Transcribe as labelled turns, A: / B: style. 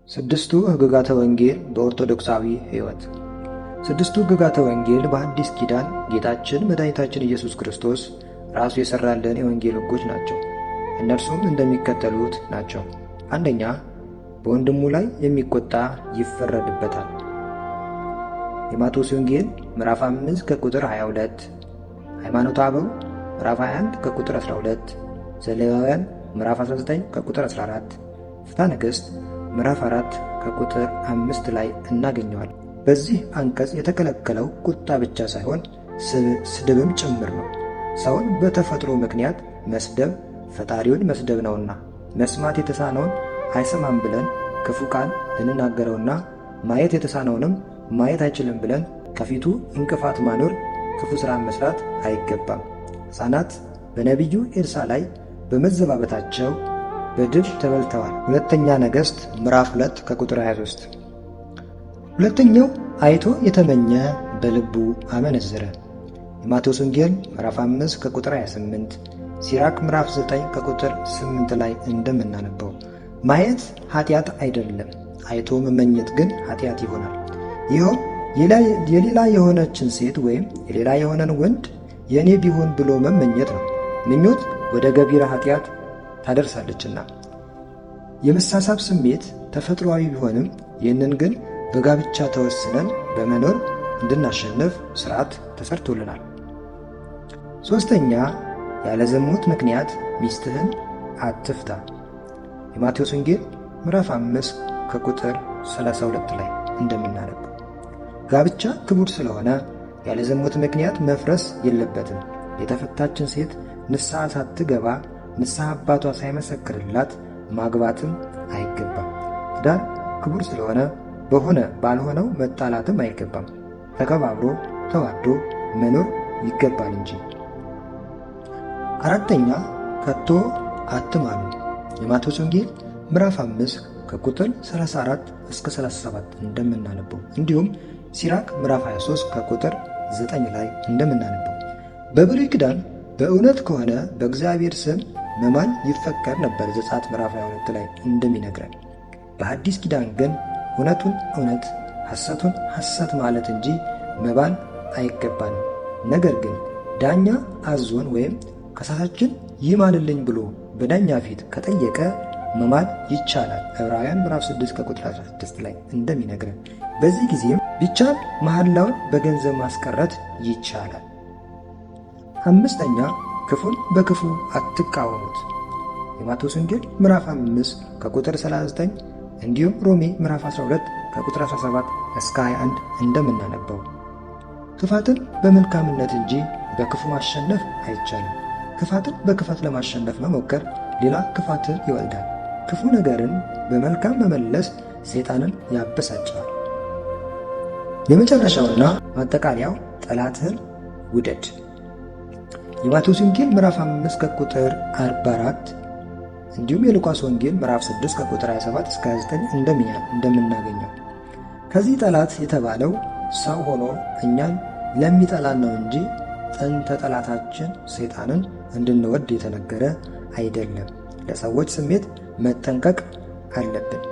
A: ስድስቱ ሕግጋተ ወንጌል በኦርቶዶክሳዊ ሕይወት። ስድስቱ ሕግጋተ ወንጌል በአዲስ ኪዳን ጌታችን መድኃኒታችን ኢየሱስ ክርስቶስ ራሱ የሠራልን የወንጌል ሕጎች ናቸው። እነርሱም እንደሚከተሉት ናቸው። አንደኛ፣ በወንድሙ ላይ የሚቆጣ ይፈረድበታል። የማቴዎስ ወንጌል ምዕራፍ 5 ከቁጥር 22፣ ሃይማኖተ አበው ምዕራፍ 21 ከቁጥር 12፣ ዘሌዋውያን ምዕራፍ 19 ከቁጥር 14፣ ፍትሐ ነገሥት ምዕራፍ 4 ከቁጥር 5 ላይ እናገኘዋል። በዚህ አንቀጽ የተከለከለው ቁጣ ብቻ ሳይሆን ስድብም ጭምር ነው። ሰውን በተፈጥሮ ምክንያት መስደብ ፈጣሪውን መስደብ ነውና መስማት የተሳነውን አይሰማም ብለን ክፉ ቃል ልንናገረውና ማየት የተሳነውንም ማየት አይችልም ብለን ከፊቱ እንቅፋት ማኖር ክፉ ሥራን መስራት አይገባም። ሕፃናት በነቢዩ ኤልሳ ላይ በመዘባበታቸው በድብ ተበልተዋል። ሁለተኛ ነገሥት ምዕራፍ 2 ከቁጥር 23። ሁለተኛው አይቶ የተመኘ በልቡ አመነዘረ። የማቴዎስ ወንጌል ምዕራፍ 5 ከቁጥር 28፣ ሲራክ ምዕራፍ 9 ከቁጥር 8 ላይ እንደምናነበው ማየት ኃጢአት አይደለም፣ አይቶ መመኘት ግን ኃጢአት ይሆናል። ይኸው የሌላ የሆነችን ሴት ወይም የሌላ የሆነን ወንድ የእኔ ቢሆን ብሎ መመኘት ነው። ምኞት ወደ ገቢረ ኃጢአት ታደርሳለችና። የመሳሳብ ስሜት ተፈጥሯዊ ቢሆንም ይህንን ግን በጋብቻ ተወስነን በመኖር እንድናሸንፍ ሥርዓት ተሰርቶልናል። ሦስተኛ፣ ያለ ዝሙት ምክንያት ሚስትህን አትፍታ። የማቴዎስ ወንጌል ምዕራፍ 5 ከቁጥር 32 ላይ እንደምናነበው ጋብቻ ክቡር ስለሆነ ያለ ዝሙት ምክንያት መፍረስ የለበትም። የተፈታችን ሴት ንስሐ ሳትገባ ንስሐ አባቷ ሳይመሰክርላት ማግባትም አይገባም። ትዳር ክቡር ስለሆነ በሆነ ባልሆነው መጣላትም አይገባም። ተከባብሮ ተዋዶ መኖር ይገባል እንጂ። አራተኛ፣ ከቶ አትማሉ። የማቴዎስ ወንጌል ምዕራፍ 5 ከቁጥር 34 እስከ 37 እንደምናነበው እንዲሁም ሲራክ ምዕራፍ 23 ከቁጥር 9 ላይ እንደምናነበው በብሉይ ኪዳን በእውነት ከሆነ በእግዚአብሔር ስም መማል ይፈቀድ ነበር። ዘጸአት ምዕራፍ 22 ላይ እንደሚነግረን። በአዲስ ኪዳን ግን እውነቱን እውነት ሐሰቱን ሐሰት ማለት እንጂ መባል አይገባንም። ነገር ግን ዳኛ አዞን ወይም ከሳሳችን ይማልልኝ ብሎ በዳኛ ፊት ከጠየቀ መማል ይቻላል። ዕብራውያን ምዕራፍ 6 ከቁጥር 16 ላይ እንደሚነግረን በዚህ ጊዜም ቢቻል መሐላውን በገንዘብ ማስቀረት ይቻላል። አምስተኛ፣ ክፉን በክፉ አትቃወሙት። የማቴዎስ ወንጌል ምዕራፍ 5 ከቁጥር 39 እንዲሁም ሮሜ ምዕራፍ 12 ከቁጥር 17 እስከ 21 እንደምናነበው ክፋትን በመልካምነት እንጂ በክፉ ማሸነፍ አይቻልም። ክፋትን በክፋት ለማሸነፍ መሞከር ሌላ ክፋትን ይወልዳል። ክፉ ነገርን በመልካም መመለስ ሰይጣንን ያበሳጨዋል። የመጨረሻውና ማጠቃለያው ጠላትህን ውደድ። የማቴዎስ ወንጌል ምዕራፍ 5 ከቁጥር 44 እንዲሁም የሉቃስ ወንጌል ምዕራፍ 6 ከቁጥር 27 እስከ 29 እንደምናገኘው ከዚህ ጠላት የተባለው ሰው ሆኖ እኛን ለሚጠላን ነው እንጂ ጥንተ ጠላታችን ሰይጣንን እንድንወድ የተነገረ አይደለም። ለሰዎች ስሜት መጠንቀቅ አለብን።